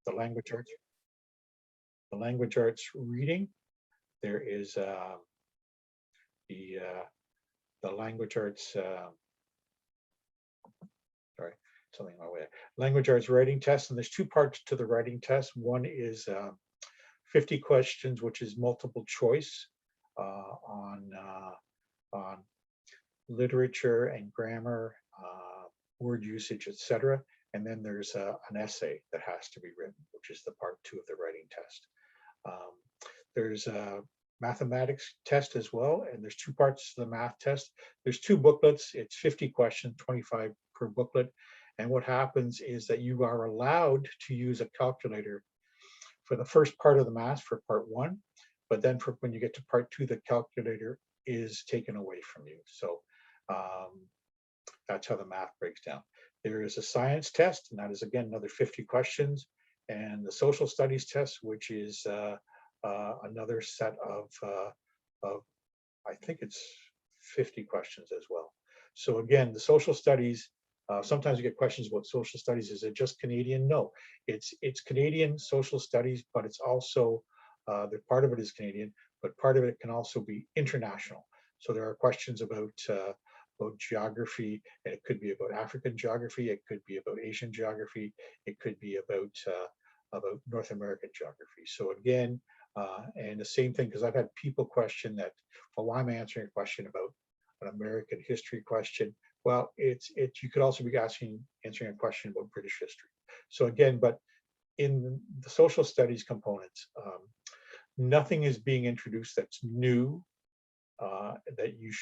the language arts reading. There is the language arts, sorry, something in my way. Language arts writing test, and there's two parts to the writing test. One is 50 questions, which is multiple choice on literature and grammar, word usage, etc. And then there's an essay that has to be written, which is the part 2 of the writing test. There's a mathematics test as well, and there's 2 parts to the math test. There's 2 booklets. It's 50 questions, 25 per booklet. And what happens is that you are allowed to use a calculator for the first part of the math for part 1, but then for when you get to part 2, the calculator is taken away from you. So that's how the math breaks down. There is a science test, and that is again another 50 questions, and the social studies test, which is another set of I think it's 50 questions as well. So again, the social studies, sometimes you get questions about social studies. Is it just Canadian? No, it's Canadian social studies, but it's also the part of it is Canadian, but part of it can also be international. So there are questions about geography, and it could be about African geography, it could be about Asian geography, it could be about North American geography. So again, and the same thing, because I've had people question that, well, why am I answering a question about an American history question? Well, you could also be answering a question about British history. So again, but in the social studies components, nothing is being introduced that's new, that you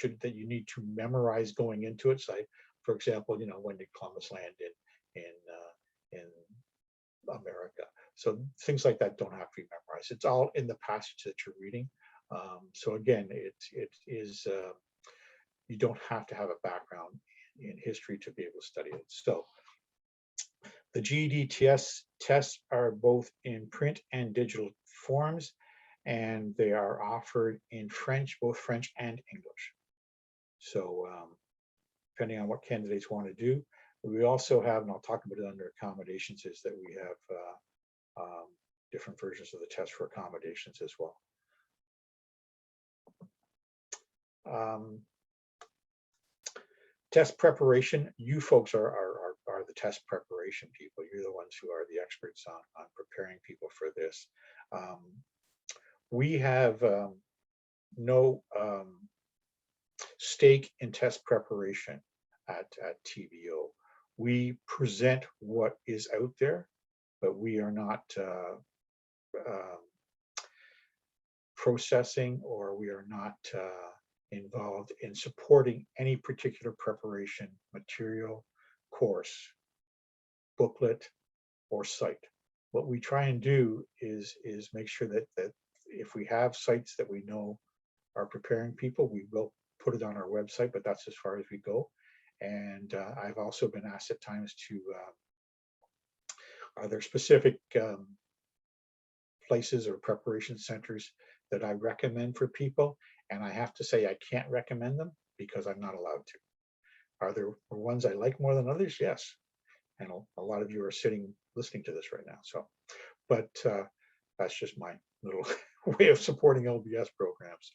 need to memorize going into it. So, for example, when did Columbus land in America? So things like that don't have to be memorized. It's all in the passage that you're reading. So again, it is you don't have to have a background in history to be able to study it. So the GED tests are both in print and digital forms, and they are offered in French, both French and English. So depending on what candidates want to do, we also have, and I'll talk about it under accommodations, is that we have different versions of the test for accommodations as well. Test preparation, you folks are the test preparation people. You're the ones who are the experts on preparing people for this. We have no stake in test preparation at TVO. We present what is out there, but we are not processing, or we are not involved in supporting any particular preparation material, course, booklet, or site. What we try and do is make sure that if we have sites that we know are preparing people, we will put it on our website, but that's as far as we go. And I've also been asked at times to, are there specific places or preparation centers that I recommend for people? And I have to say I can't recommend them because I'm not allowed to. Are there ones I like more than others? Yes. And a lot of you are sitting listening to this right now. So, but that's just my little way of supporting LBS programs.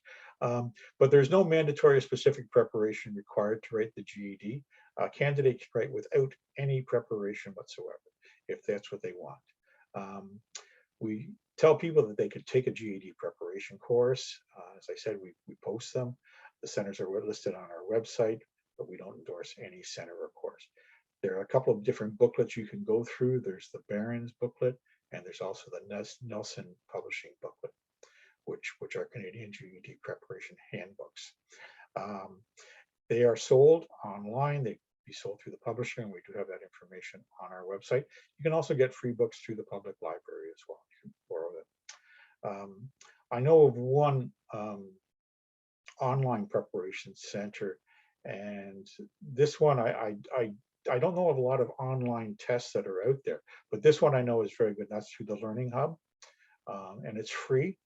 But there's no mandatory or specific preparation required to write the GED. A candidate can write without any preparation whatsoever, if that's what they want. We tell people that they could take a GED preparation course. As I said, we post them. The centers are listed on our website, but we don't endorse any center or course. There are a couple of different booklets you can go through. There's the Barron's booklet, and there's also the Nelson Publishing booklet, which are Canadian GED preparation handbooks. They are sold online. They be sold through the publisher, and we do have that information on our website. You can also get free books through the public library as well. You can borrow them. I know of one online preparation center, and this one I don't know of a lot of online tests that are out there, but this one I know is very good. That's through the Learning Hub, and it's free.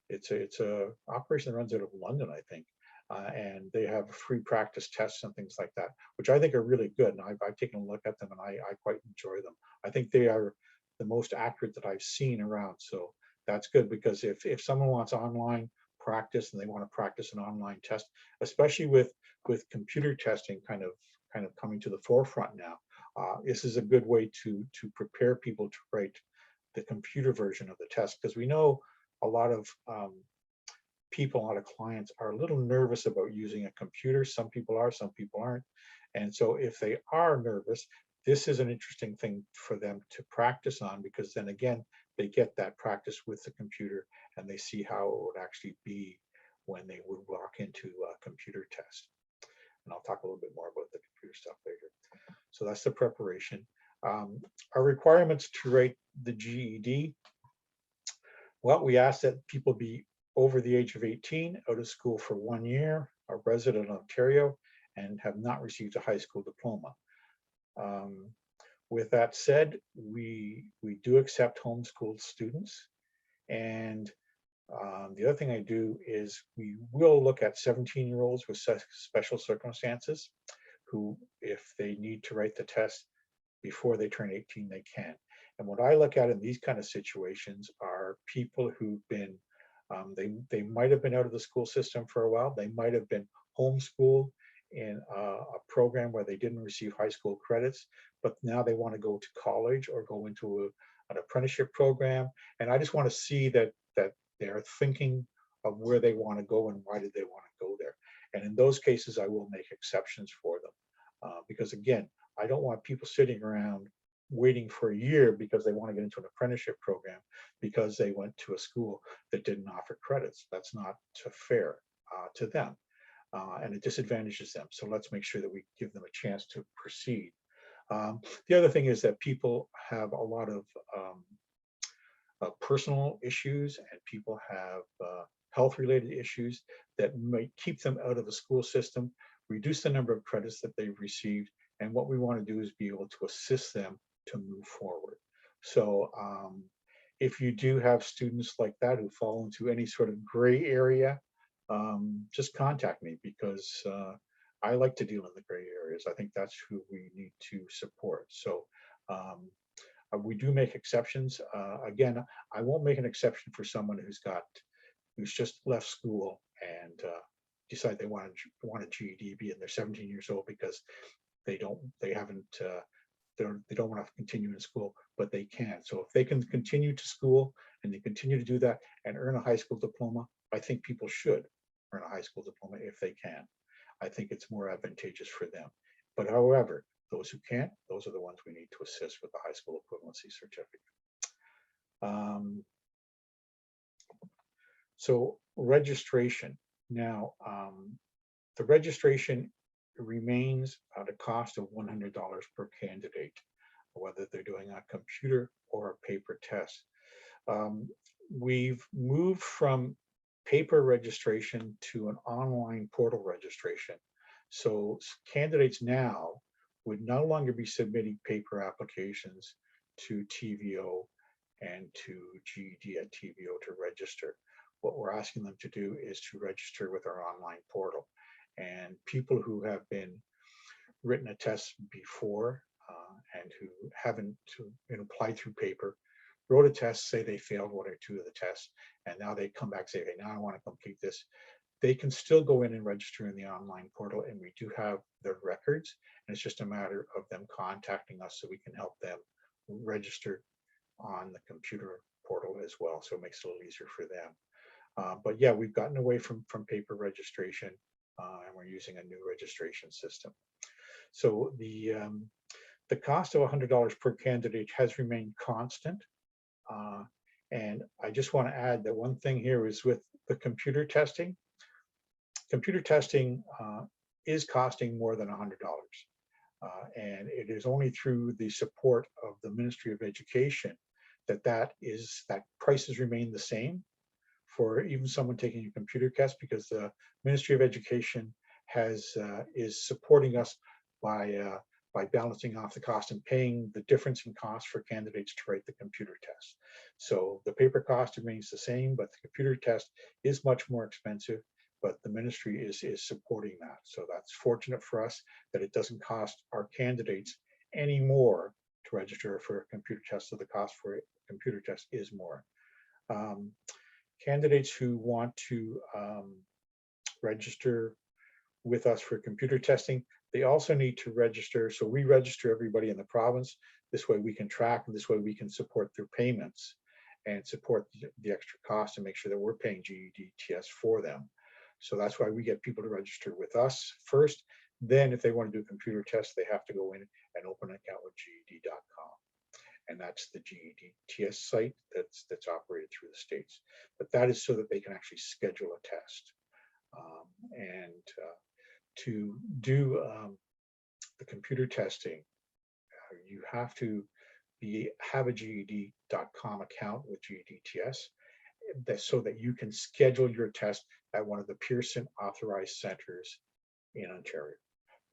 It's a operation that runs out of London, I think, and they have free practice tests and things like that, which I think are really good. And I've taken a look at them, and I quite enjoy them. I think they are the most accurate that I've seen around. So that's good, because if someone wants online practice and they want to practice an online test, especially with computer testing kind of coming to the forefront now, this is a good way to prepare people to write the computer version of the test, because we know a lot of people, a lot of clients are a little nervous about using a computer. Some people are, some people aren't. And so if they are nervous, this is an interesting thing for them to practice on, because then again, they get that practice with the computer and they see how it would actually be when they would walk into a computer test. And I'll talk a little bit more about the computer stuff later. So that's the preparation. Our requirements to write the GED. Well, we ask that people be over the age of 18, out of school for 1 year, a resident of Ontario, and have not received a high school diploma. With that said, we do accept homeschooled students. And the other thing I do is we will look at 17-year-olds with special circumstances who, if they need to write the test before they turn 18, they can. And what I look at in these kind of situations are people who've been, they might have been out of the school system for a while. They might have been homeschooled in a program where they didn't receive high school credits, but now they want to go to college or go into an apprenticeship program. And I just want to see that they're thinking of where they want to go and why did they want to go there. And in those cases, I will make exceptions for them. Because again, I don't want people sitting around waiting for a year because they want to get into an apprenticeship program because they went to a school that didn't offer credits. That's not fair to them, and it disadvantages them. So let's make sure that we give them a chance to proceed. The other thing is that people have a lot of personal issues, and people have health-related issues that might keep them out of the school system, reduce the number of credits that they've received, and what we want to do is be able to assist them to move forward. So if you do have students like that who fall into any sort of gray area, just contact me, because I like to deal in the gray areas. I think that's who we need to support. So we do make exceptions. Again, I won't make an exception for someone who's just left school and decide they want a GED, and they're 17 years old, because they don't want to continue in school, but they can. So if they can continue to school and they continue to do that and earn a high school diploma, I think people should earn a high school diploma if they can. I think it's more advantageous for them. But however, those who can't, those are the ones we need to assist with the high school equivalency certificate. So registration. Now, the registration remains at a cost of $100 per candidate, whether they're doing a computer or a paper test. We've moved from paper registration to an online portal registration. So candidates now would no longer be submitting paper applications to TVO and to GED at TVO to register. What we're asking them to do is to register with our online portal. And people who have been written a test before and who haven't applied through paper, wrote a test, say they failed 1 or 2 of the tests, and now they come back and say, hey, now I want to complete this. They can still go in and register in the online portal, and we do have their records, and it's just a matter of them contacting us so we can help them register on the computer portal as well. So it makes it a little easier for them. But yeah, we've gotten away from paper registration, and we're using a new registration system. So the cost of $100 per candidate has remained constant. And I just want to add that one thing here is with the computer testing. Computer testing is costing more than $100. And it is only through the support of the Ministry of Education that prices remain the same for even someone taking a computer test, because the Ministry of Education is supporting us by balancing off the cost and paying the difference in cost for candidates to write the computer test. So the paper cost remains the same, but the computer test is much more expensive, but the ministry is supporting that. So that's fortunate for us that it doesn't cost our candidates any more to register for a computer test, so the cost for a computer test is more. Candidates who want to register with us for computer testing, they also need to register. So we register everybody in the province. This way we can track, and this way we can support their payments and support the extra cost and make sure that we're paying GED TS for them. So that's why we get people to register with us first. Then if they want to do a computer test, they have to go in and open an account with GED.com. And that's the GED TS site that's operated through the states. But that is so that they can actually schedule a test. To do the computer testing, you have to have a GED.com account with GED TS, so that you can schedule your test at one of the Pearson authorized centers in Ontario,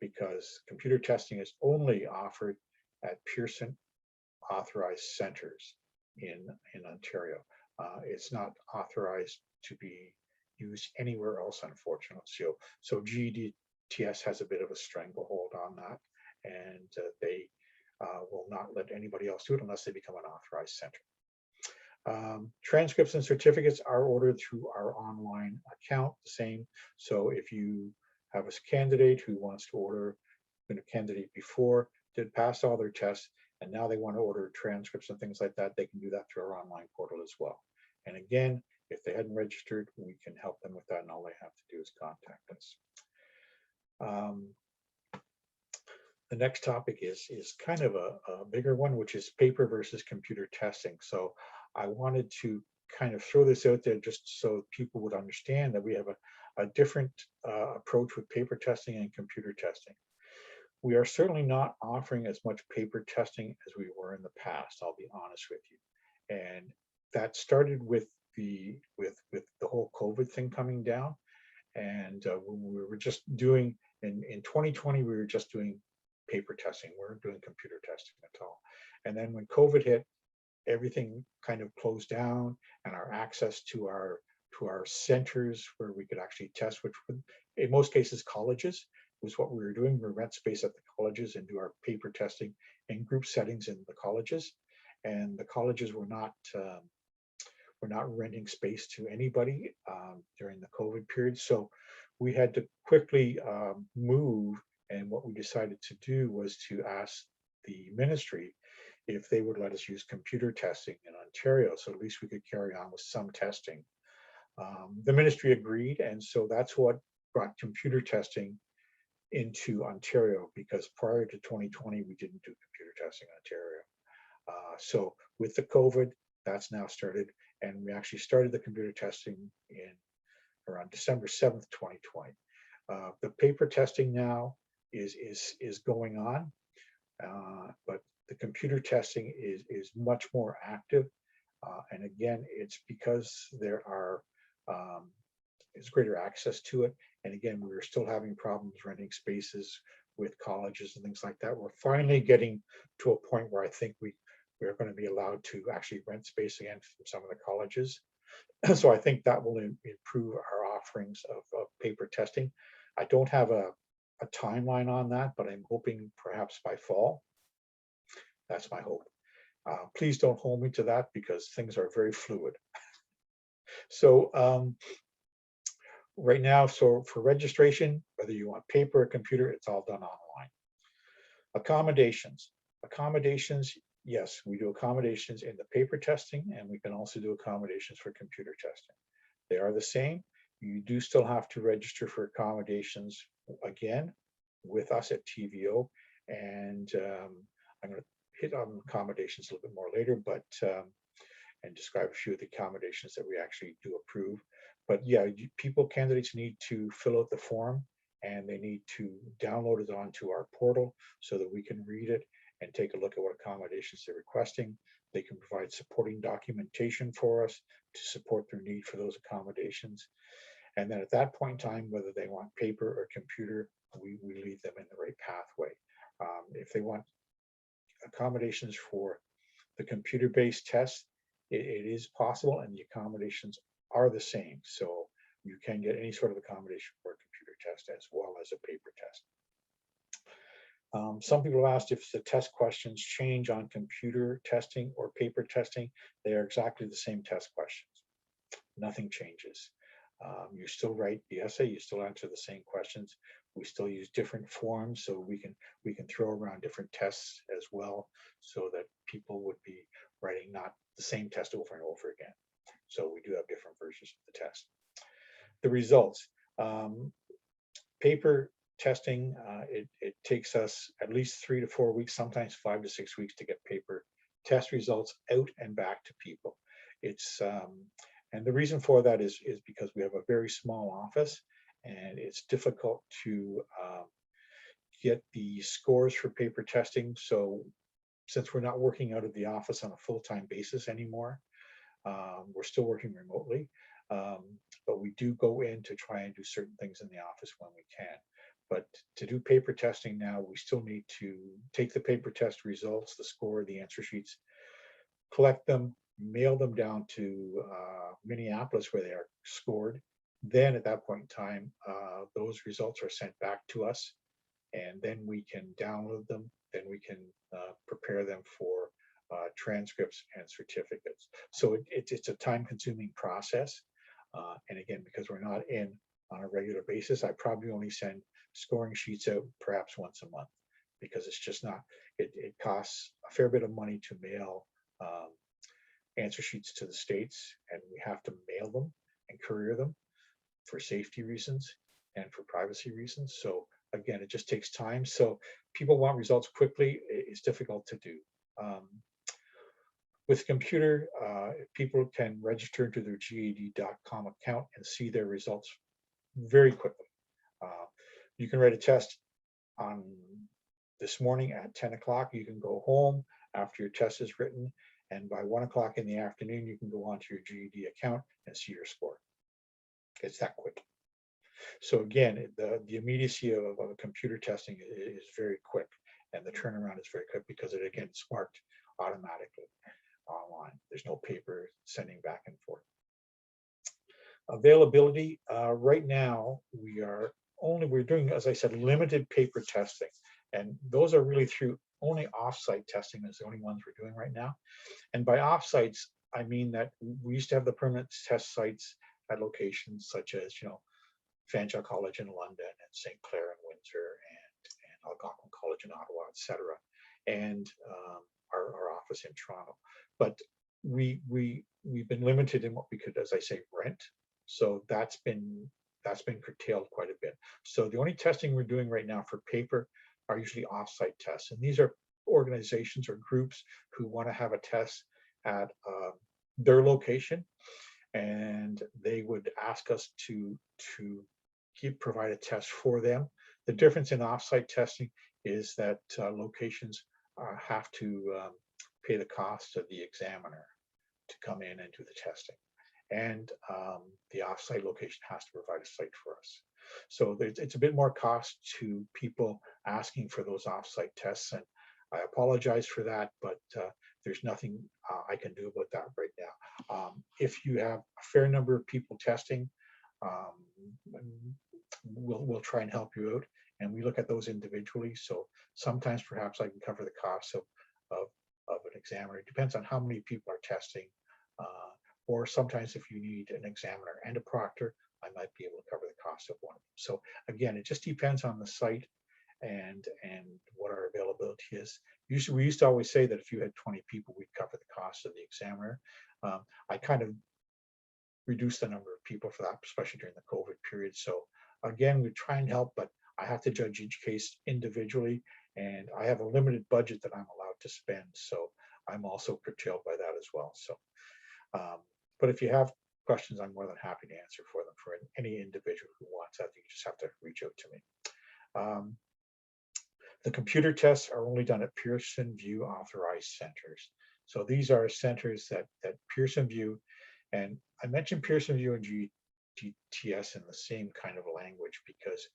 because computer testing is only offered at Pearson authorized centers in Ontario. It's not authorized to be used anywhere else, unfortunately. So GED TS has a bit of a stranglehold on that, and they will not let anybody else do it unless they become an authorized center. Transcripts and certificates are ordered through our online account, the same. So if you have a candidate who wants to order, been a candidate before, did pass all their tests, and now they want to order transcripts and things like that, they can do that through our online portal as well. And again, if they hadn't registered, we can help them with that, and all they have to do is contact us. The next topic is kind of a bigger one, which is paper versus computer testing. So I wanted to kind of throw this out there just so people would understand that we have a different approach with paper testing and computer testing. We are certainly not offering as much paper testing as we were in the past, I'll be honest with you. And that started with the whole COVID thing coming down. And we were just doing, in 2020, we were just doing paper testing. We weren't doing computer testing at all. And then when COVID hit, everything kind of closed down, and our access to our centers where we could actually test, which would, in most cases, colleges, was what we were doing. We rent space at the colleges and do our paper testing in group settings in the colleges. And the colleges were not renting space to anybody during the COVID period. So we had to quickly move. And what we decided to do was to ask the ministry if they would let us use computer testing in Ontario, so at least we could carry on with some testing. The ministry agreed, and so that's what brought computer testing into Ontario, because prior to 2020, we didn't do computer testing in Ontario. So with the COVID, that's now started, and we actually started the computer testing in around December 7th, 2020. The paper testing now is going on, but the computer testing is much more active. And again, it's because there is greater access to it. And again, we're still having problems renting spaces with colleges and things like that. We're finally getting to a point where I think we're going to be allowed to actually rent space again from some of the colleges. So I think that will improve our offerings of paper testing. I don't have a timeline on that, but I'm hoping perhaps by fall. That's my hope. Please don't hold me to that, because things are very fluid. So right now, so for registration, whether you want paper or computer, it's all done online. Accommodations. Accommodations, yes, we do accommodations in the paper testing, and we can also do accommodations for computer testing. They are the same. You do still have to register for accommodations again with us at TVO, and I'm going to hit on accommodations a little bit more later, but and describe a few of the accommodations that we actually do approve. But yeah, candidates need to fill out the form, and they need to download it onto our portal so that we can read it and take a look at what accommodations they're requesting. They can provide supporting documentation for us to support their need for those accommodations. And then at that point in time, whether they want paper or computer, we lead them in the right pathway. If they want accommodations for the computer-based test, it is possible, and the accommodations are the same. So you can get any sort of accommodation for a computer test as well as a paper test. Some people have asked if the test questions change on computer testing or paper testing. They are exactly the same test questions. Nothing changes. You still write the essay, you still answer the same questions. We still use different forms, so we can throw around different tests as well, so that people would be writing not the same test over and over again. So we do have different versions of the test. The results. Paper testing, it takes us at least 3 to 4 weeks, sometimes 5 to 6 weeks to get paper test results out and back to people. It's and the reason for that is because we have a very small office, and it's difficult to get the scores for paper testing. So since we're not working out of the office on a full-time basis anymore, we're still working remotely, but we do go in to try and do certain things in the office when we can. But to do paper testing now, we still need to take the paper test results, the score, the answer sheets, collect them, mail them down to Minneapolis where they are scored. Then at that point in time, those results are sent back to us, and then we can download them. Then we can prepare them for transcripts and certificates. So it's a time-consuming process. And again, because we're not in on a regular basis, I probably only send scoring sheets out perhaps once a month, because it's just not, it costs a fair bit of money to mail answer sheets to the States, and we have to mail them and courier them for safety reasons and for privacy reasons. So again, it just takes time. So people want results quickly. It's difficult to do. With computer, people can register into their GED.com account and see their results very quickly. You can write a test on this morning at 10 o'clock. You can go home after your test is written, and by 1 o'clock in the afternoon, you can go onto your GED account and see your score. It's that quick. So again, the immediacy of computer testing is very quick, and the turnaround is very quick because it, again, is marked automatically online. There's no paper sending back and forth. Availability, right now, we're doing, as I said, limited paper testing, and those are really through only offsite testing is the only ones we're doing right now. And by offsites, I mean that we used to have the permanent test sites at locations such as, Fanshawe College in London and St. Clair in Windsor and Algonquin College in Ottawa, etc., and our office in Toronto. But we've been limited in what we could, as I say, rent. So that's been curtailed quite a bit. So the only testing we're doing right now for paper are usually offsite tests, and these are organizations or groups who want to have a test at their location, and they would ask us to provide a test for them. The difference in offsite testing is that locations have to pay the cost of the examiner to come in and do the testing, and the offsite location has to provide a site for us. So it's a bit more cost to people asking for those offsite tests, and I apologize for that, but there's nothing I can do about that right now. If you have a fair number of people testing, we'll try and help you out, and we look at those individually. So sometimes perhaps I can cover the cost of an examiner. It depends on how many people are testing, or sometimes if you need an examiner and a proctor, I might be able to cover the cost of one of them. So again, it just depends on the site and what our availability is. Usually, we used to always say that if you had 20 people, we'd cover the cost of the examiner. I kind of reduced the number of people for that, especially during the COVID period. So again, we try and help, but I have to judge each case individually, and I have a limited budget that I'm allowed to spend. So I'm also curtailed by that as well. So, but if you have questions, I'm more than happy to answer for them for any individual who wants that. You just have to reach out to me. The computer tests are only done at Pearson VUE authorized centers. So these are centers that Pearson VUE, and I mentioned Pearson VUE and GEDTS in the same kind of language because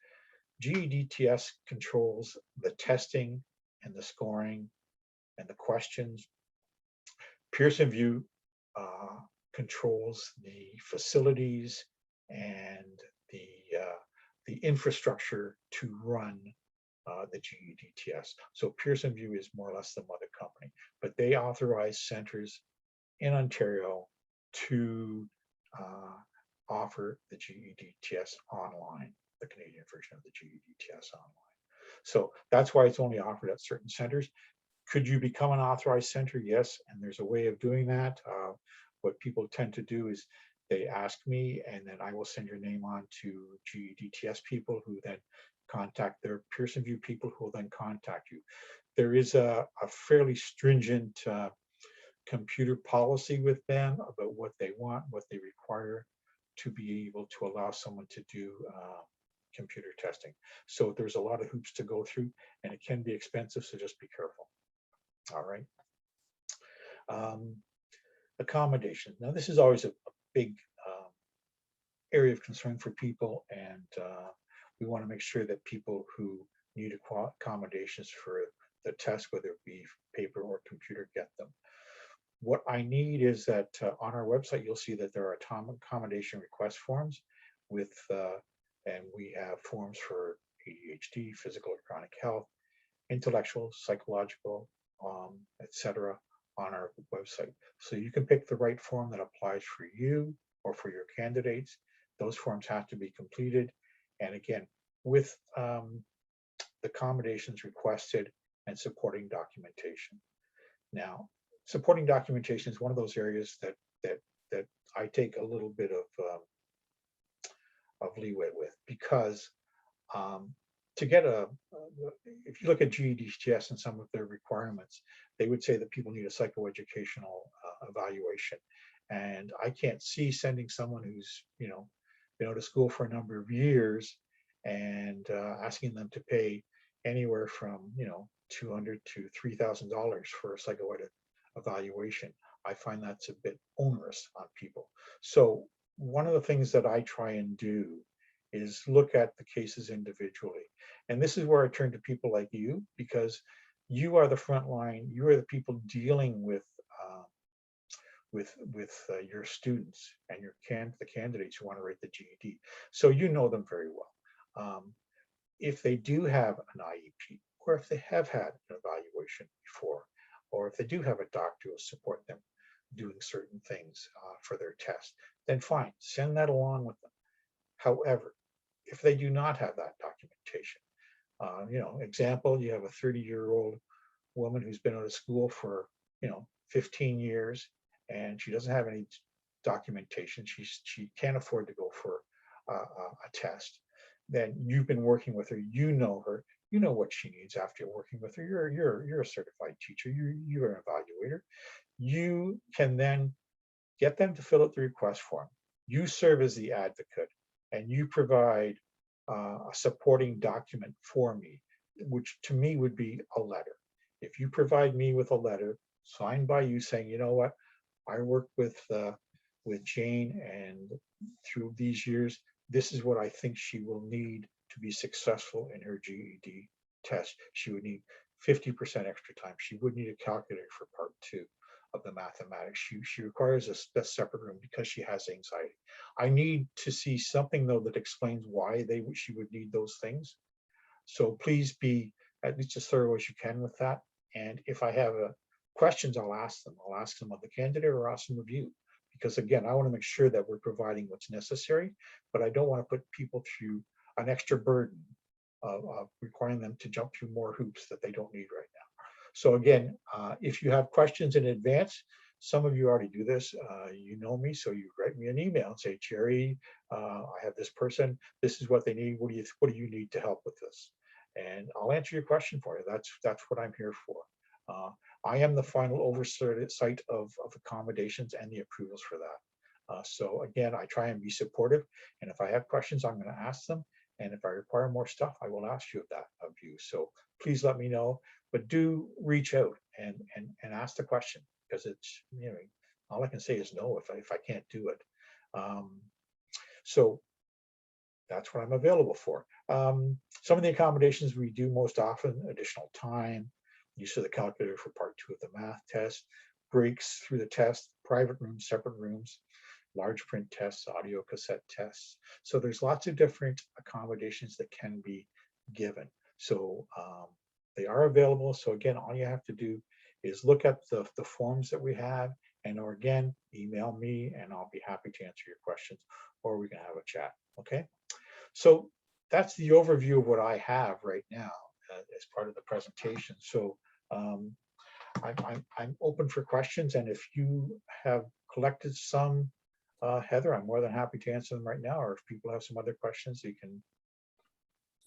GEDTS controls the testing and the scoring and the questions. Pearson VUE controls the facilities and the infrastructure to run the GED TS. So Pearson VUE is more or less the mother company, but they authorize centers in Ontario to offer the GED TS online, the Canadian version of the GED TS online. So that's why it's only offered at certain centers. Could you become an authorized center? Yes, and there's a way of doing that. What people tend to do is they ask me, and then I will send your name on to GED TS people who then contact their Pearson VUE people who will then contact you. There is a fairly stringent computer policy with them about what they want, what they require to be able to allow someone to do computer testing. So there's a lot of hoops to go through, and it can be expensive, so just be careful. All right. Accommodation. Now, this is always a big area of concern for people, and we want to make sure that people who need accommodations for the test, whether it be paper or computer, get them. What I need is that on our website, you'll see that there are accommodation request forms with, and we have forms for ADHD, physical or chronic health, intellectual, psychological, etc. on our website. So you can pick the right form that applies for you or for your candidates. Those forms have to be completed. And again, with the accommodations requested and supporting documentation. Now, supporting documentation is one of those areas that I take a little bit of leeway with, because to get if you look at GED TS and some of their requirements, they would say that people need a psychoeducational evaluation, and I can't see sending someone who's been out of school for a number of years and asking them to pay anywhere from $200 to $3,000 for a psychoeducational evaluation. I find that's a bit onerous on people. So one of the things that I try and do is look at the cases individually. And this is where I turn to people like you, because you are the front line. You are the people dealing with your students and the candidates who want to write the GED. So you know them very well. If they do have an IEP, or if they have had an evaluation before, or if they do have a doctor who will support them doing certain things for their test, then fine, send that along with them. However, if they do not have that documentation, example, you have a 30-year-old woman who's been out of school for 15 years, and she doesn't have any documentation. She can't afford to go for a test. Then you've been working with her. You know her. You know what she needs after working with her. You're a certified teacher. You're an evaluator. You can then get them to fill out the request form. You serve as the advocate, and you provide a supporting document for me, which to me would be a letter. If you provide me with a letter signed by you saying, you know what, I worked with Jane, and through these years, this is what I think she will need to be successful in her GED test. She would need 50% extra time. She would need a calculator for part 2 of the mathematics. She requires a separate room because she has anxiety. I need to see something, though, that explains why she would need those things. So please be at least as thorough as you can with that. And if I have questions, I'll ask them. I'll ask them of the candidate or ask them of you. Because again, I want to make sure that we're providing what's necessary, but I don't want to put people through an extra burden of requiring them to jump through more hoops that they don't need right now. So again, if you have questions in advance, some of you already do this, you know me, so you write me an email and say, Gerry, I have this person, this is what they need, what do you need to help with this? And I'll answer your question for you. That's what I'm here for. I am the final oversight of accommodations and the approvals for that. So again, I try and be supportive, and if I have questions, I'm going to ask them. And if I require more stuff, I will ask you of you. So please let me know, but do reach out and ask the question, because it's, all I can say is no if I can't do it. So that's what I'm available for. Some of the accommodations we do most often: additional time, use of the calculator for part 2 of the math test, breaks through the test, private rooms, separate rooms, large print tests, audio cassette tests. So there's lots of different accommodations that can be given. So they are available. So again, all you have to do is look at the forms that we have, and or again, email me and I'll be happy to answer your questions, or we can have a chat. Okay. So that's the overview of what I have right now as part of the presentation. So I'm open for questions, and if you have collected some, Heather, I'm more than happy to answer them right now, or if people have some other questions, we can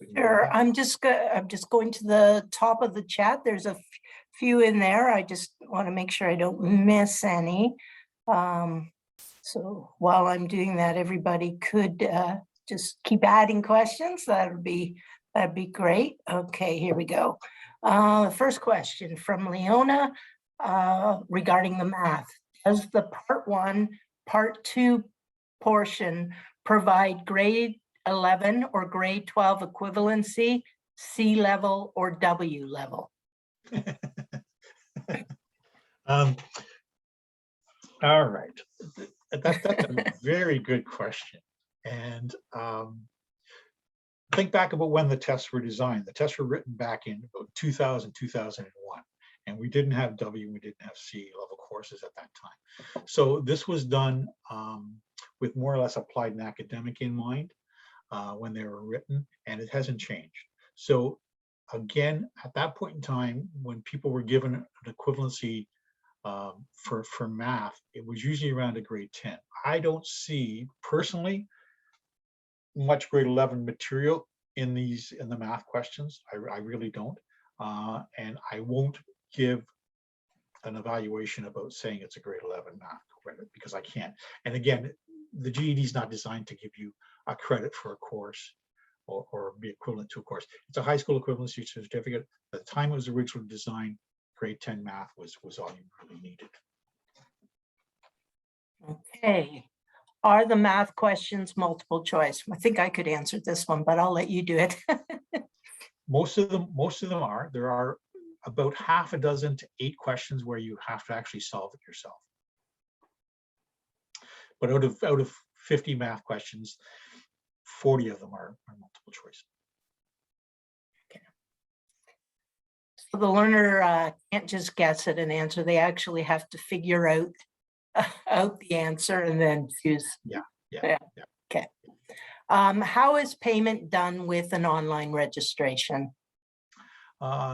go with Sure, that. I'm just going to the top of the chat. There's a few in there. I just want to make sure I don't miss any. So while I'm doing that, everybody could just keep adding questions. That'd be great. Okay, here we go. First question from Leona regarding the math. Does the part 1, part 2 portion provide grade 11 or grade 12 equivalency, C level or W level? All right, that's a very good question. And think back about when the tests were designed. The tests were written back in about 2000, 2001, and we didn't have W, we didn't have C level courses at that time. So this was done with more or less applied and academic in mind when they were written, and it hasn't changed. So again, at that point in time, when people were given an equivalency for math, it was usually around a grade 10. I don't see personally much grade 11 material in the math questions. I really don't, and I won't give an evaluation about saying it's a grade 11 math credit because I can't. And again, the GED is not designed to give you a credit for a course or be equivalent to a course. It's a high school equivalency certificate. At the time it was originally designed, grade 10 math was all you really needed. Okay. Are the math questions multiple choice? I think I could answer this one, but I'll let you do it. Most of them are. There are about half a dozen to 8 questions where you have to actually solve it yourself. But out of 50 math questions, 40 of them are multiple choice. Okay. So the learner can't just guess it and answer. They actually have to figure out the answer and then choose. Yeah. Okay. How is payment done with an online registration?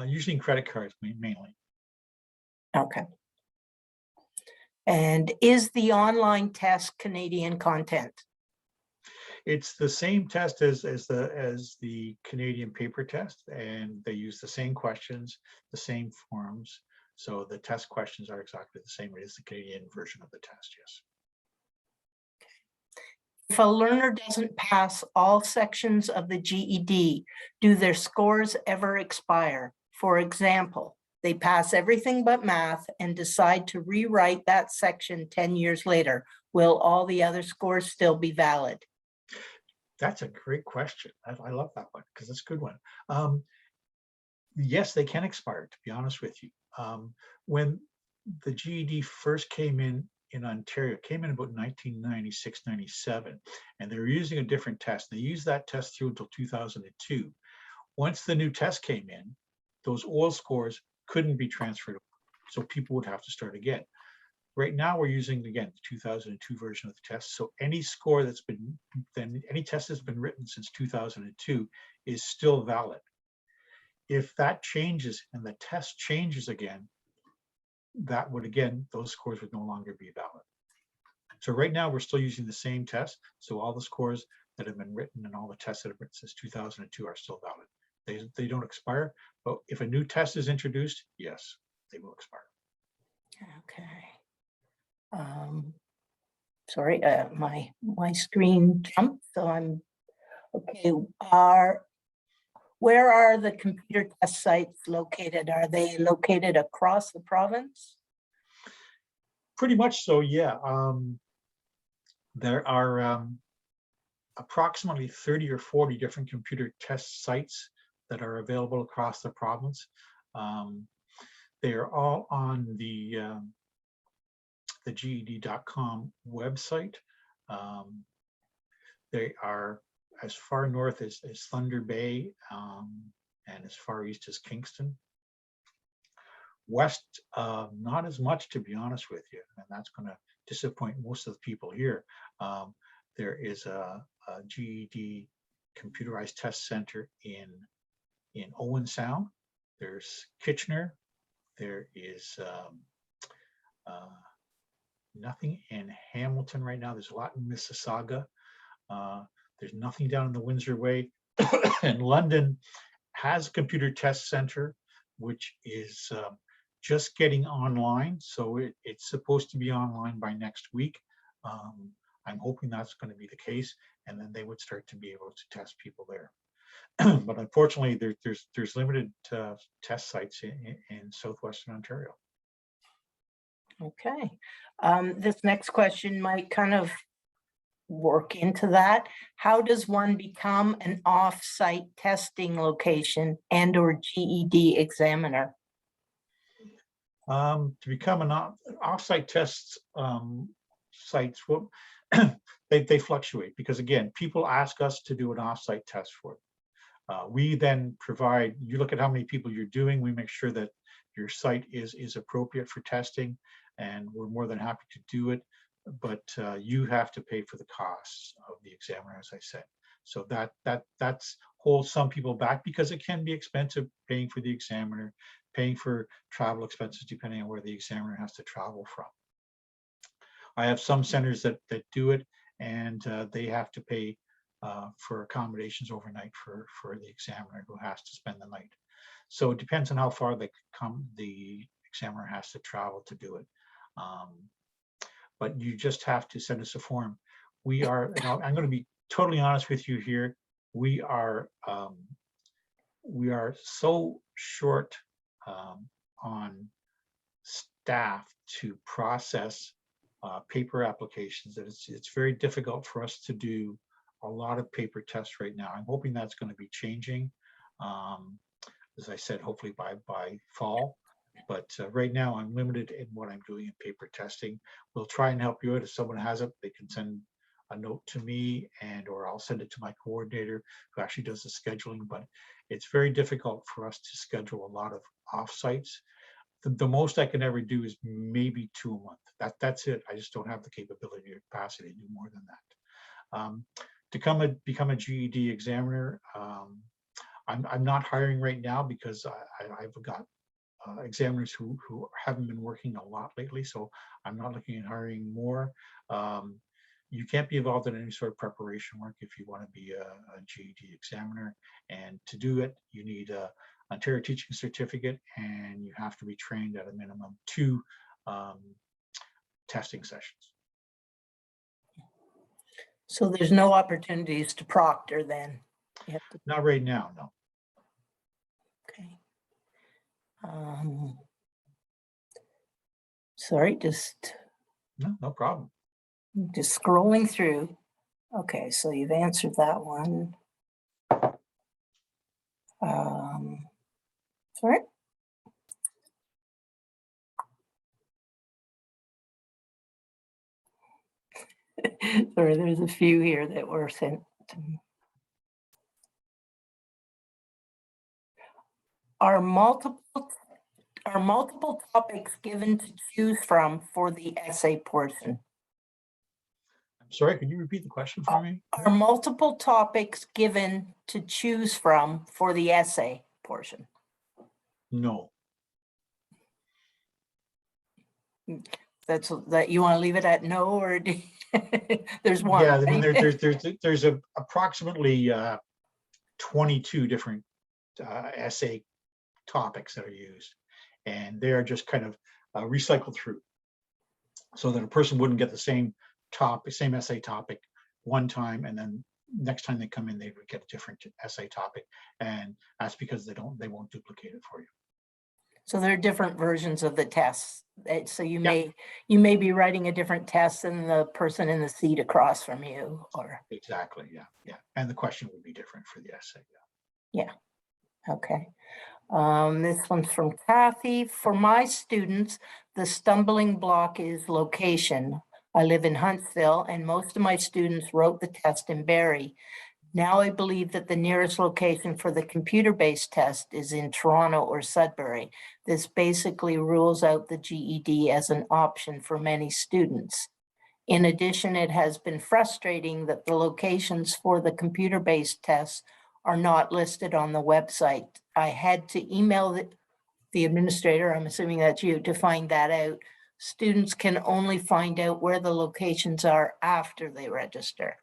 Usually in credit cards mainly. Okay. And is the online test Canadian content? It's the same test as the Canadian paper test, and they use the same questions, the same forms. So the test questions are exactly the same as the Canadian version of the test, yes. If a learner doesn't pass all sections of the GED, do their scores ever expire? For example, they pass everything but math and decide to rewrite that section 10 years later. Will all the other scores still be valid? That's a great question. I love that one because it's a good one. Yes, they can expire, to be honest with you. When the GED first came in Ontario, it came in about 1996, 97, and they were using a different test. They used that test through until 2002. Once the new test came in, those old scores couldn't be transferred, so people would have to start again. Right now, we're using, again, the 2002 version of the test. So any score that's been, any test that's been written since 2002 is still valid. If that changes and the test changes again, that would, again, those scores would no longer be valid. So right now, we're still using the same test. So all the scores that have been written and all the tests that have been written since 2002 are still valid. They don't expire, but if a new test is introduced, yes, they will expire. Okay. Sorry, my screen jumped, so I'm okay. Where are the computer test sites located? Are they located across the province? Pretty much so, yeah. There are approximately 30 or 40 different computer test sites that are available across the province. They are all on the GED.com website. They are as far north as Thunder Bay, and as far east as Kingston. West, not as much, to be honest with you, and that's going to disappoint most of the people here. There is a GED computerized test center in Owen Sound. There's Kitchener. There is nothing in Hamilton right now. There's a lot in Mississauga. There's nothing down in the Windsor Way. And London has a computer test center, which is just getting online. So it's supposed to be online by next week. I'm hoping that's going to be the case, and then they would start to be able to test people there. But unfortunately, there's limited test sites in southwestern Ontario. Okay. This next question might kind of work into that. How does one become an off-site testing location and or GED examiner? To become an off-site test sites, well, they fluctuate, because again, people ask us to do an off-site test for them. We then provide, you look at how many people you're doing, we make sure that your site is appropriate for testing, and we're more than happy to do it, but you have to pay for the costs of the examiner, as I said. So that's holds some people back, because it can be expensive paying for the examiner, paying for travel expenses depending on where the examiner has to travel from. I have some centers that do it, and they have to pay for accommodations overnight for the examiner who has to spend the night. So it depends on how far the examiner has to travel to do it. But you just have to send us a form. We are, and I'm going to be totally honest with you here, we are so short on staff to process paper applications that it's very difficult for us to do a lot of paper tests right now. I'm hoping that's going to be changing, as I said, hopefully by fall. But right now I'm limited in what I'm doing in paper testing. We'll try and help you out. If someone has it, they can send a note to me, or I'll send it to my coordinator who actually does the scheduling. But it's very difficult for us to schedule a lot of offsites. The most I can ever do is maybe 2 a month. That's it. I just don't have the capability or capacity to do more than that. To become a GED examiner, I'm not hiring right now, because I've got examiners who haven't been working a lot lately, so I'm not looking at hiring more. You can't be involved in any sort of preparation work if you want to be a GED examiner, and to do it you need a Ontario teaching certificate, and you have to be trained at a minimum 2 testing sessions. So there's no opportunities to proctor then? Not right now, no. Okay. Sorry, No problem. just scrolling through. Okay, so you've answered that one. Sorry. Sorry, there's a few here that were sent to me. Are multiple topics given to choose from for the essay portion? I'm sorry, can you repeat the question for me? Are multiple topics given to choose from for the essay portion? No. That's that you want to leave it at no, or there's one? Yeah, I mean, right? there's approximately 22 different essay topics that are used, and they are just kind of recycled through, so that a person wouldn't get the same essay topic one time, and then next time they come in they would get a different essay topic, and that's because they won't duplicate it for you. So there are different versions of the tests. So you may be writing a different test than the person in the seat across from you, or exactly, yeah, and the question would be different for the essay. Yeah. Okay. This one's from Kathy. For my students, the stumbling block is location. I live in Huntsville, and most of my students wrote the test in Barrie. Now I believe that the nearest location for the computer-based test is in Toronto or Sudbury. This basically rules out the GED as an option for many students. In addition, it has been frustrating that the locations for the computer-based tests are not listed on the website. I had to email the administrator, I'm assuming that's you, to find that out. Students can only find out where the locations are after they register.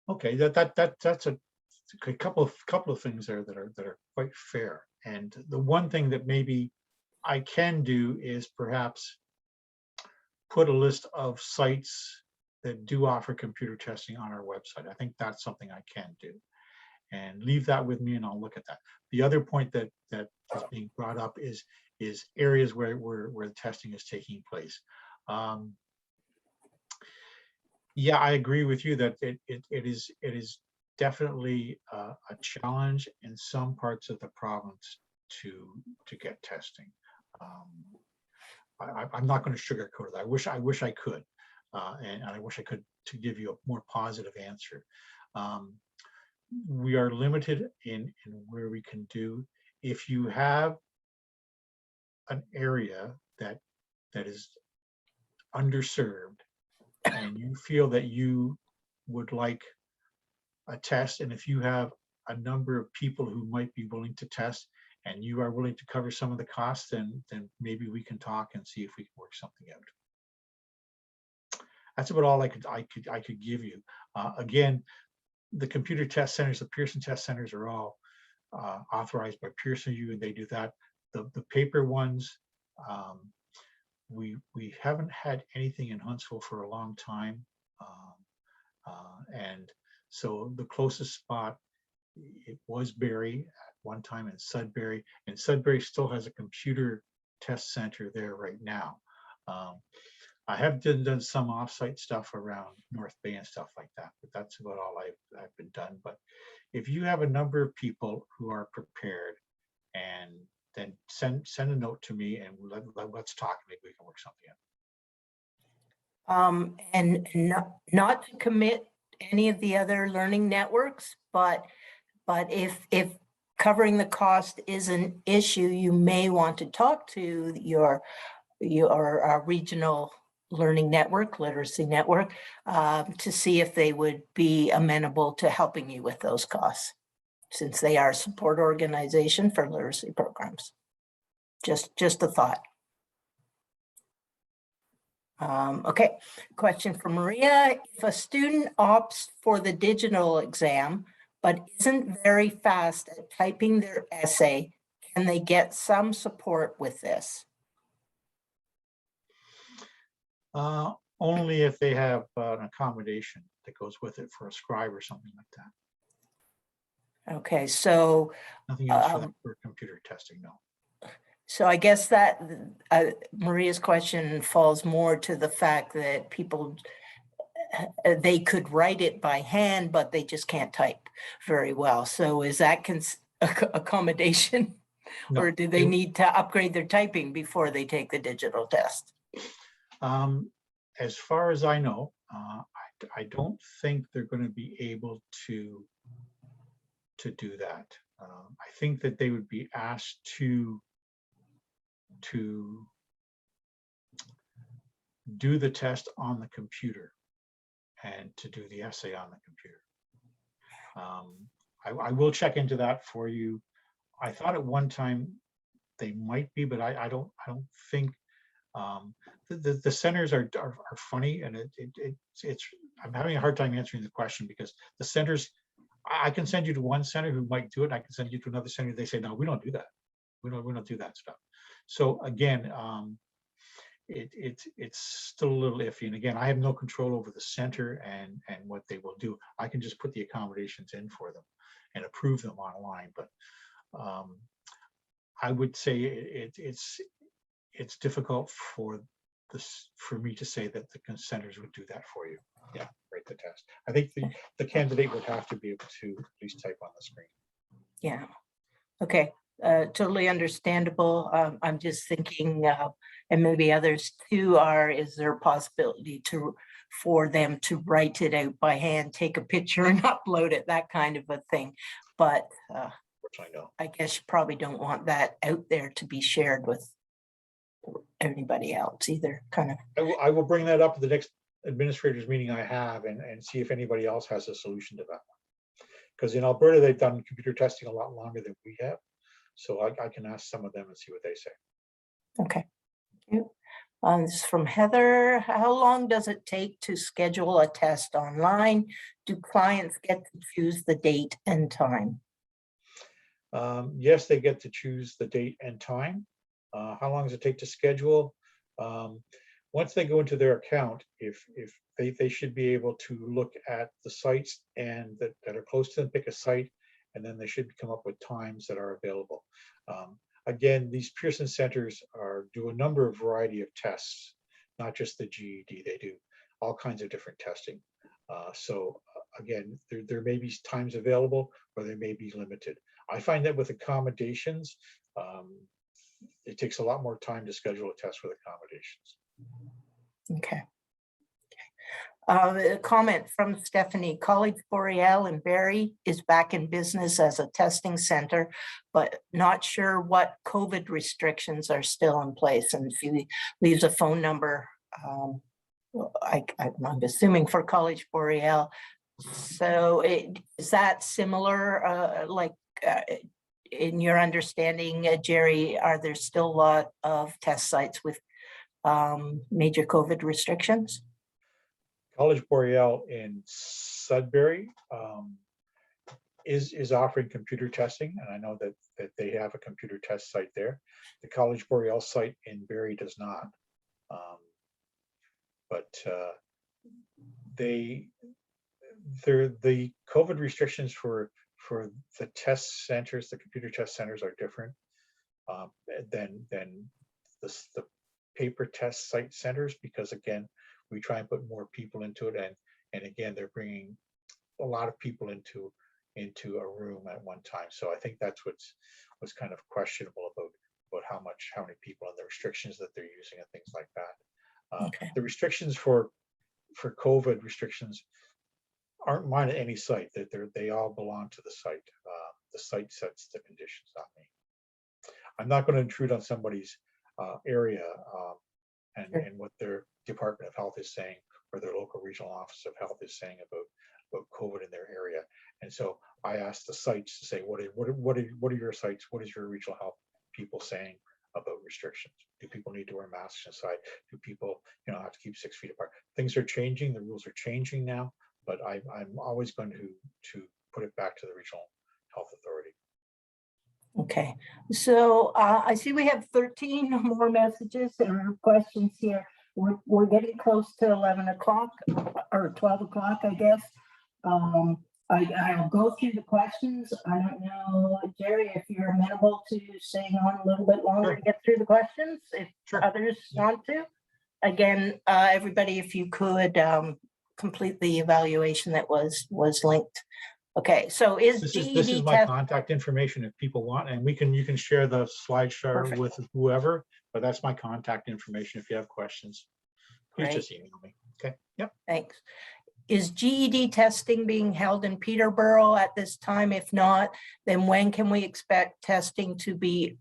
Okay, that's a couple of things there that are quite fair. And the one thing that maybe I can do is perhaps put a list of sites that do offer computer testing on our website. I think that's something I can do, and leave that with me and I'll look at that. The other point that is being brought up is areas where the testing is taking place. Yeah, I agree with you that it is definitely a challenge in some parts of the province to get testing. I'm not going to sugarcoat it. I wish I could, and I wish I could to give you a more positive answer. We are limited in where we can do. If you have an area that is underserved and you feel that you would like a test, and if you have a number of people who might be willing to test and you are willing to cover some of the costs, then maybe we can talk and see if we can work something out. That's about all I could give you. Again, the computer test centers, the Pearson test centers are all authorized by Pearson U, and they do that. The paper ones, we haven't had anything in Huntsville for a long time, and so the closest spot, it was Barrie at one time, in Sudbury, and Sudbury still has a computer test center there right now. I have done some offsite stuff around North Bay and stuff like that, but that's about all I've been done. But if you have a number of people who are prepared, and then send a note to me and let's talk. Maybe we can work something out. And not to commit any of the other learning networks, but if covering the cost is an issue, you may want to talk to your regional learning network, literacy network, to see if they would be amenable to helping you with those costs, since they are a support organization for literacy programs. Just a thought. Okay, question from Maria. If a student opts for the digital exam, but isn't very fast at typing their essay, can they get some support with this? Only if they have an accommodation that goes with it for a scribe or something like that. Okay, so nothing else for computer testing, no. So I guess that Maria's question falls more to the fact that people, they could write it by hand, but they just can't type very well. So is that accommodation? No, or do they need to upgrade their typing before they take the digital test? As far as I know, I don't think they're going to be able to do that. I think that they would be asked to do the test on the computer and to do the essay on the computer. I will check into that for you. I thought at one time they might be, but I don't think. The centers are funny, and it's I'm having a hard time answering the question, because the centers, I can send you to one center who might do it. I can send you to another center. They say, no, we don't do that. We don't do that stuff. So again, it's still a little iffy. And again, I have no control over the center and what they will do. I can just put the accommodations in for them and approve them online. But I would say it's difficult for me to say that the centers would do that for you. Yeah, write the test. I think the candidate would have to be able to at least type on the screen. Yeah. Okay. totally understandable. I'm just thinking, and maybe others too is there a possibility for them to write it out by hand, take a picture and upload it, that kind of a thing. But I guess you probably don't want that out there to be shared with anybody else either, kind of. I will bring that up at the next administrators meeting I have and see if anybody else has a solution to that. Because in Alberta, they've done computer testing a lot longer than we have. So I can ask some of them and see what they say. Okay. Thank you. This is from Heather. How long does it take to schedule a test online? Do clients get to choose the date and time? Yes, they get to choose the date and time. How long does it take to schedule? Once they go into their account, if they should be able to look at the sites and that are close to them, pick a site, and then they should come up with times that are available. Again, these Pearson centers do a number of variety of tests, not just the GED. They do all kinds of different testing. So again, there may be times available, or they may be limited. I find that with accommodations, it takes a lot more time to schedule a test with accommodations. Okay. A comment from Stephanie. College Boreal in Barrie is back in business as a testing center, but not sure what COVID restrictions are still in place. And she leaves a phone number, I'm assuming for College Boreal. So is that similar, in your understanding, Gerry, are there still a lot of test sites with major COVID restrictions? College Boreal in Sudbury is offering computer testing, and I know that they have a computer test site there. The College Boreal site in Barrie does not, but the COVID restrictions for the test centers, the computer test centers, are different than the paper test site centers, because again, we try and put more people into it, and again, they're bringing a lot of people into a room at one time. So I think that's what's kind of questionable about how many people and the restrictions that they're using and things like that. Okay. The restrictions for COVID restrictions aren't mine at any site. That they all belong to the site. The site sets the conditions, not me. I'm not going to intrude on somebody's area and what their Department of Health is saying, or their local regional office of health is saying about COVID in their area. And so I asked the sites to say, what are your sites? What is your regional health people saying about restrictions? Do people need to wear masks inside? Do people, have to keep 6 feet apart? Things are changing. The rules are changing now, but I'm always going to put it back to the regional health authority. Okay, so I see we have 13 more messages and questions here. We're getting close to 11 o'clock or 12 o'clock, I guess. I'll go through the questions. I don't know, Gerry, if you're amenable to staying on a little bit longer to get through the questions, if others want to. Again, everybody, if you could complete the evaluation that was linked. Okay, so this is my contact information if people want, and you can share the slideshow with whoever, but that's my contact information if you have questions. Please just email me. Okay. Yep. Thanks. Is GED testing being held in Peterborough at this time? If not, then when can we expect testing to be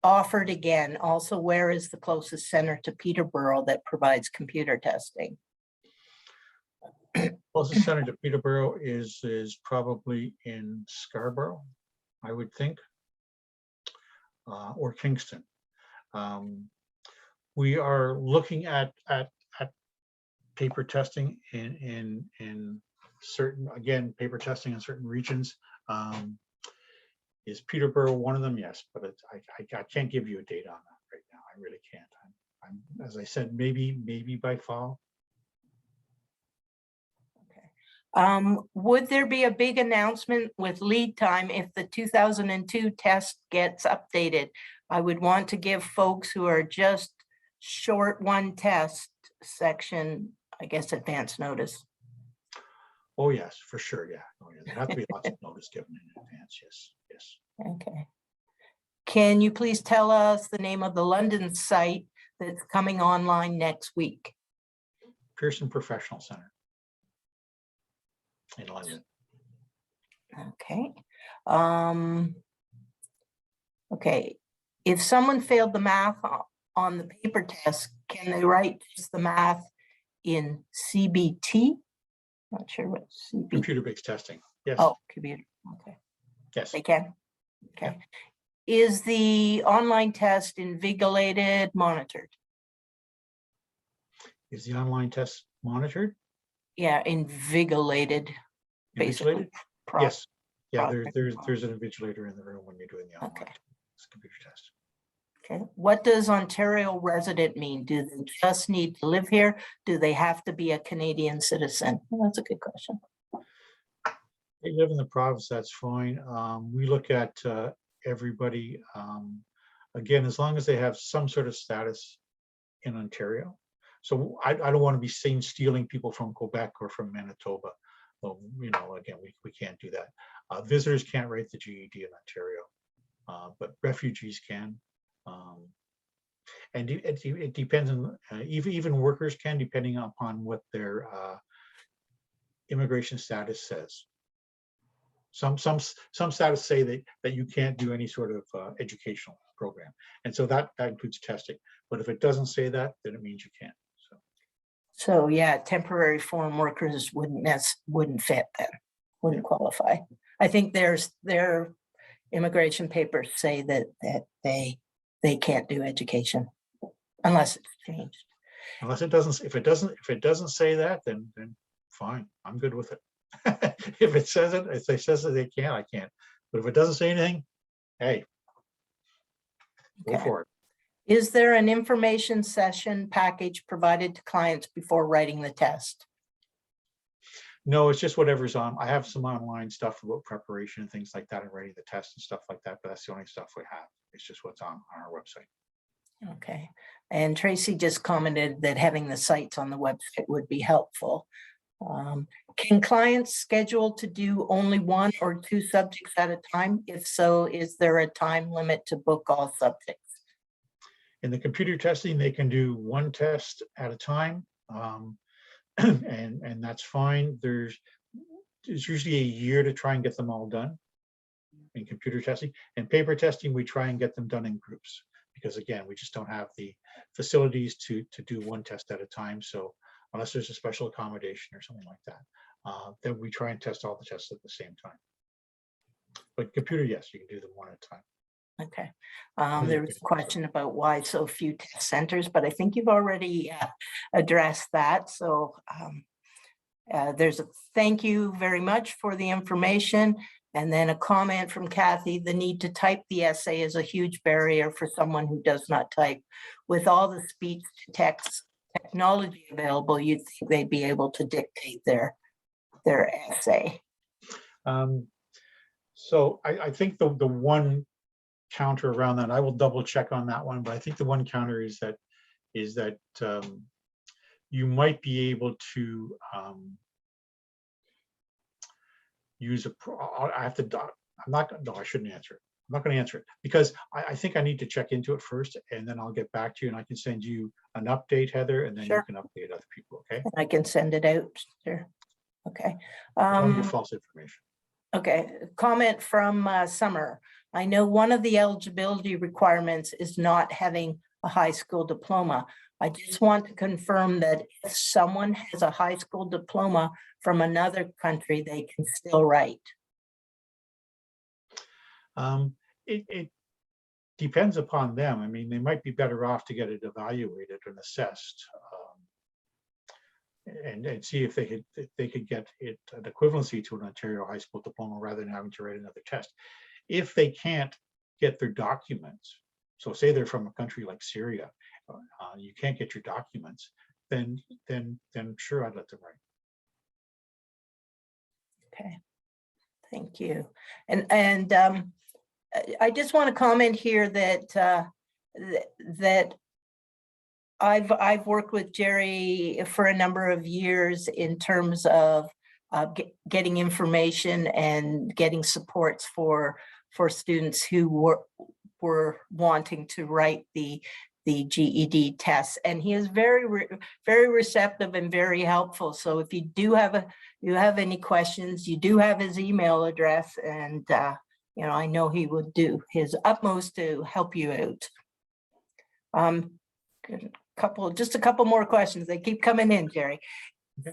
offered again? Also, where is the closest center to Peterborough that provides computer testing? Closest center to Peterborough is probably in Scarborough, I would think, or Kingston. We are looking at paper testing in certain, again, paper testing in certain regions. Is Peterborough one of them? Yes, but I can't give you a date on that right now. I really can't. I'm as I said, maybe by fall. Would there be a big announcement with lead time if the 2002 test gets updated? I would want to give folks who are just short one test section, I guess, advance notice. Oh yes, for sure. Yeah. Oh, yeah. There have to be lots of notice given in advance. Yes. Okay. Can you please tell us the name of the London site that's coming online next week? Pearson Professional Center in London. Okay. Okay. If someone failed the math on the paper test, can they write just the math in CBT? Not sure what CBT. Computer-based testing. Yes. Oh, computer. Okay. Yes. They can. Okay. Is the online test invigilated, monitored? Is the online test monitored? Yeah, invigilated. Basically. Invigilated? Yes. Yeah, project there's an invigilator in the room when you're doing the online computer test. Okay. What does Ontario resident mean? Do they just need to live here? Do they have to be a Canadian citizen? Well, that's a good question. They live in the province, that's fine. We look at everybody, again, as long as they have some sort of status in Ontario. So I don't want to be seen stealing people from Quebec or from Manitoba. Well, you know, again, we can't do that. Visitors can't write the GED in Ontario, but refugees can. And it depends on, even workers can, depending upon what their immigration status says. Some status say that you can't do any sort of educational program, and so that includes testing. But if it doesn't say that, then it means you can't. So yeah, temporary foreign workers wouldn't fit then, wouldn't qualify. I think their immigration papers say that they can't do education unless it's changed. Unless it doesn't, if it doesn't say that, then fine, I'm good with it. If it says it, if it says that they can't, I can't. But if it doesn't say anything, hey, go for it. Is there an information session package provided to clients before writing the test? No, it's just whatever's on. I have some online stuff about preparation and things like that and writing the test and stuff like that, but that's the only stuff we have. It's just what's on our website. Okay. And Tracy just commented that having the sites on the website would be helpful. Can clients schedule to do only 1 or 2 subjects at a time? If so, is there a time limit to book all subjects? In the computer testing, they can do 1 test at a time, and that's fine. There's usually a year to try and get them all done in computer testing. And paper testing, we try and get them done in groups because, again, we just don't have the facilities to do 1 test at a time. So unless there's a special accommodation or something like that, then we try and test all the tests at the same time. But computer, yes, you can do them 1 at a time. Okay. There was a question about why so few test centers, but I think you've already addressed that. So there's a thank you very much for the information. And then a comment from Kathy, the need to type the essay is a huge barrier for someone who does not type. With all the speech to text technology available, you'd think they'd be able to dictate their essay. So I think the one counter around that, I will double check on that one, but I think the one counter is that you might be able to use I shouldn't answer it. I'm not going to answer it because I think I need to check into it first, and then I'll get back to you, and I can send you an update, Heather, and then you can update other people. Okay. I can send it out. Sure. Okay. Don't give false information. Okay. Comment from Summer. I know one of the eligibility requirements is not having a high school diploma. I just want to confirm that if someone has a high school diploma from another country, they can still write. It depends upon them. I mean, they might be better off to get it evaluated and assessed, and see if they could get it an equivalency to an Ontario high school diploma rather than having to write another test. If they can't get their documents, so say they're from a country like Syria, you can't get your documents, then sure, I'd let them write. Okay, thank you. And I just want to comment here that that I've worked with Gerry for a number of years in terms of getting information and getting supports for students who were wanting to write the GED tests, and he is very receptive and very helpful. So if you do have any questions, you do have his email address, and you know, I know he would do his utmost to help you out. Just a couple more questions. They keep coming in, Jerry.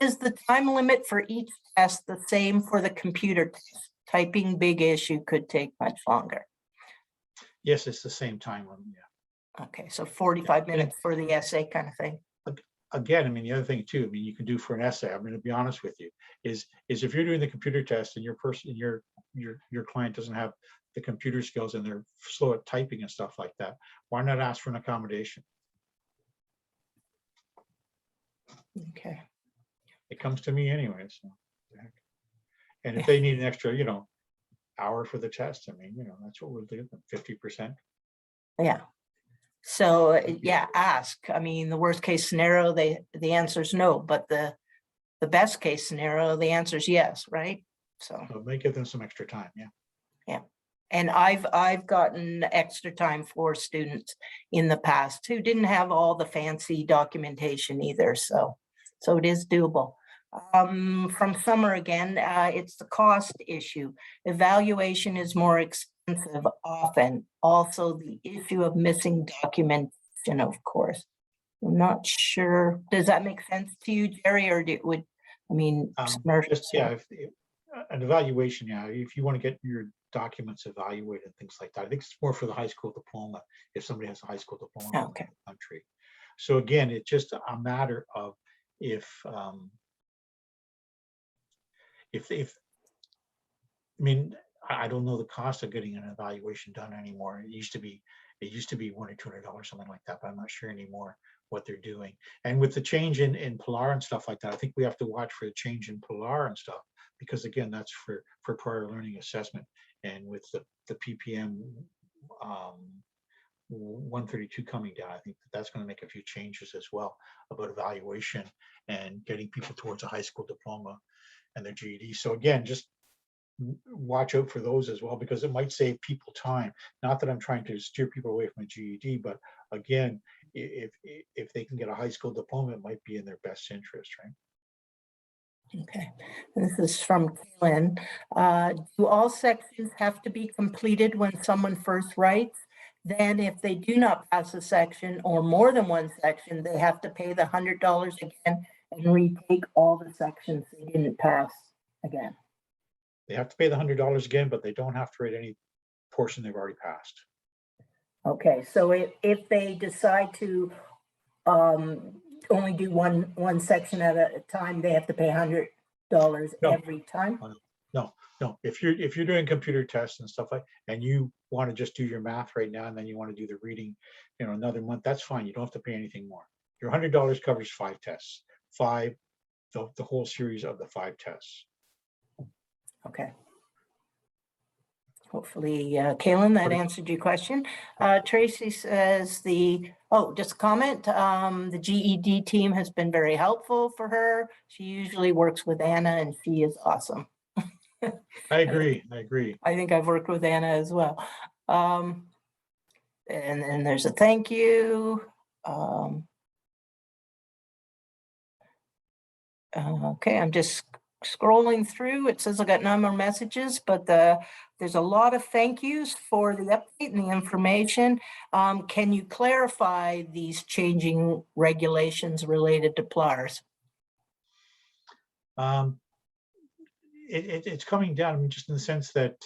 Is the time limit for each test the same for the computer test? Typing big issue could take much longer. Yes, it's the same time limit, yeah. Okay, so 45 minutes for the essay kind of thing. Again, I mean, the other thing too, I mean, you can do for an essay, I'm going to be honest with you, is if you're doing the computer test and your client doesn't have the computer skills and they're slow at typing and stuff like that, why not ask for an accommodation? Okay. It comes to me anyway, so. And if they need an extra, you know, hour for the test, I mean, you know, that's what we'll do, 50%. Yeah. So yeah, ask. I mean, the worst case scenario, the answer is no, but the best case scenario, the answer is yes, right? So it may give them some extra time, yeah. Yeah. And I've gotten extra time for students in the past who didn't have all the fancy documentation either. So it is doable. From Summer again, it's the cost issue. Evaluation is more expensive often. Also the issue of missing documentation, of course. I'm not sure. Does that make sense to you, Jerry, or Summer? Yeah, an evaluation, yeah, if you want to get your documents evaluated and things like that. I think it's more for the high school diploma, if somebody has a high school diploma in the country. So again, it's just a matter of if I mean, I don't know the cost of getting an evaluation done anymore. It used to be $100 or $200, something like that, but I'm not sure anymore what they're doing. And with the change in Pilar and stuff like that, I think we have to watch for the change in Pilar and stuff, because again, that's for prior learning assessment. And with the PPM 132 coming down, I think that's going to make a few changes as well about evaluation and getting people towards a high school diploma and their GED. So again, just watch out for those as well, because it might save people time. Not that I'm trying to steer people away from a GED, but again, if they can get a high school diploma, it might be in their best interest, right? Okay, this is from Lynn. Do all sections have to be completed when someone first writes? Then if they do not pass a section or more than one section, they have to pay the $100 again and retake all the sections they didn't pass again. They have to pay the $100 again, but they don't have to write any portion they've already passed. Okay, so if they decide to only do one section at a time, they have to pay $100 every time? No. If you're doing computer tests and stuff and you want to just do your math right now, and then you want to do the reading, you know, another month, that's fine. You don't have to pay anything more. Your $100 covers 5 tests, the whole series of the 5 tests. Okay. Hopefully, Kaylin, that answered your question. Tracy says just a comment. The GED team has been very helpful for her. She usually works with Anna and she is awesome. I agree. I think I've worked with Anna as well. And there's a thank you. Okay, I'm just scrolling through. It says I got 9 more messages, but there's a lot of thank yous for the update and the information. Can you clarify these changing regulations related to PLARs? It's coming down, I mean, just in the sense that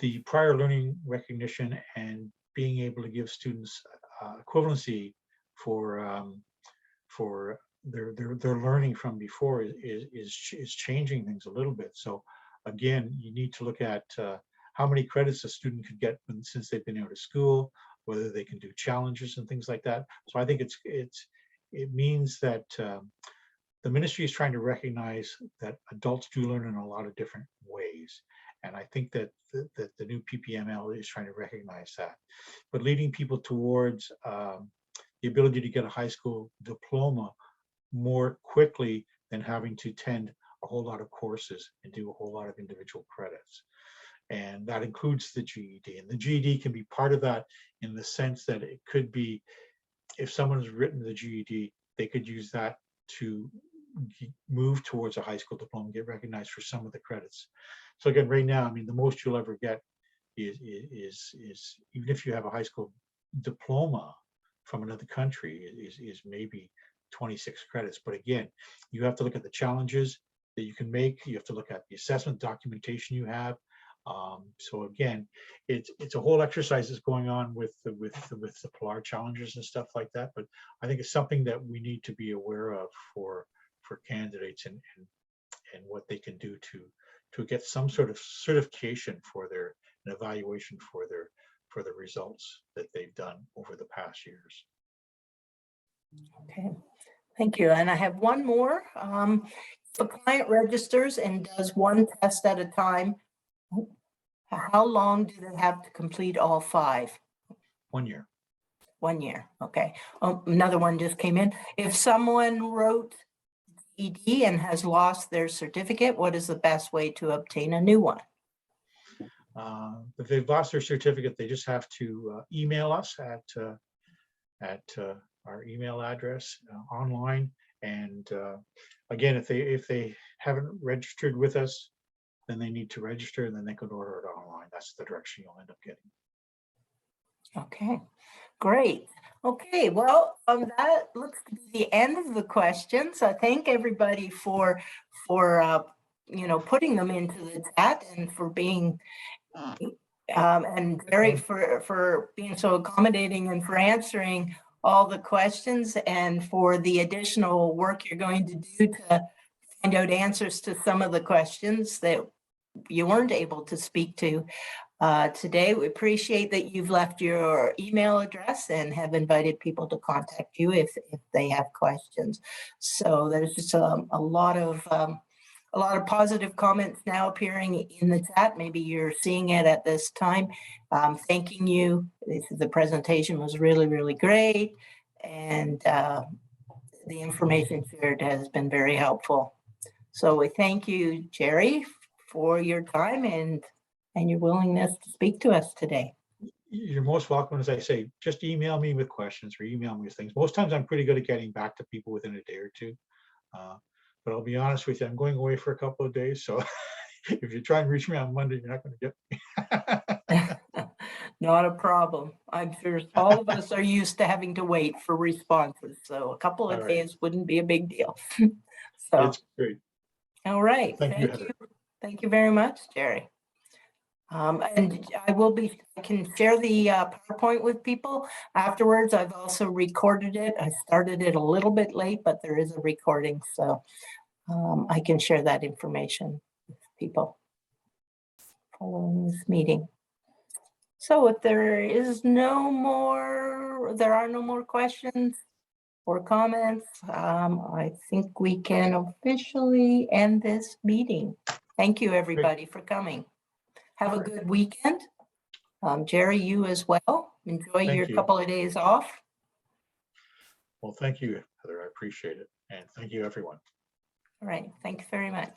the prior learning recognition and being able to give students equivalency for their learning from before is changing things a little bit. So again, you need to look at how many credits a student could get since they've been out of school, whether they can do challenges and things like that. So I think it means that the ministry is trying to recognize that adults do learn in a lot of different ways. And I think that the new PPML is trying to recognize that. But leading people towards the ability to get a high school diploma more quickly than having to attend a whole lot of courses and do a whole lot of individual credits. And that includes the GED. And the GED can be part of that in the sense that it could be, if someone's written the GED, they could use that to move towards a high school diploma, get recognized for some of the credits. So again, right now, I mean, the most you'll ever get is even if you have a high school diploma from another country is maybe 26 credits. But again, you have to look at the challenges that you can make. You have to look at the assessment documentation you have. So again, it's a whole exercise that's going on with the Pilar challenges and stuff like that. But I think it's something that we need to be aware of for candidates and what they can do to get some sort of certification for their an evaluation for the results that they've done over the past years. Okay, thank you. And I have one more. If a client registers and does one test at a time, how long do they have to complete all 5? 1 year. 1 year, okay. Oh, another one just came in. If someone wrote GED and has lost their certificate, what is the best way to obtain a new one? If they've lost their certificate, they just have to email us at our email address online. And again, if they haven't registered with us, then they need to register, and then they can order it online. That's the direction you'll end up getting. Okay, great. Okay, well, that looks to be the end of the questions. I thank everybody for putting them into the chat and for being and Gerry for being so accommodating and for answering all the questions and for the additional work you're going to do to find out answers to some of the questions that you weren't able to speak to today. We appreciate that you've left your email address and have invited people to contact you if they have questions. So there's just a lot of positive comments now appearing in the chat. Maybe you're seeing it at this time. Thanking you. The presentation was really, really great. And the information shared has been very helpful. So we thank you, Gerry, for your time and your willingness to speak to us today. You're most welcome. As I say, just email me with questions or email me with things. Most times I'm pretty good at getting back to people within a day or two. But I'll be honest with you, I'm going away for a couple of days. So if you try and reach me on Monday, you're not going to get me. Not a problem. I'm sure all of us are used to having to wait for responses. So a couple of days wouldn't be a big deal. So it's great. All right. Thank you, Heather. Thank you very much, Gerry. And I can share the PowerPoint with people afterwards. I've also recorded it. I started it a little bit late, but there is a recording. So I can share that information with people following this meeting. So if there are no more questions or comments, I think we can officially end this meeting. Thank you, everybody, for coming. Have a good weekend. Gerry, you as well. Enjoy your couple of days off. Well, thank you, Heather. I appreciate it. And thank you, everyone. All right. Thank you very much.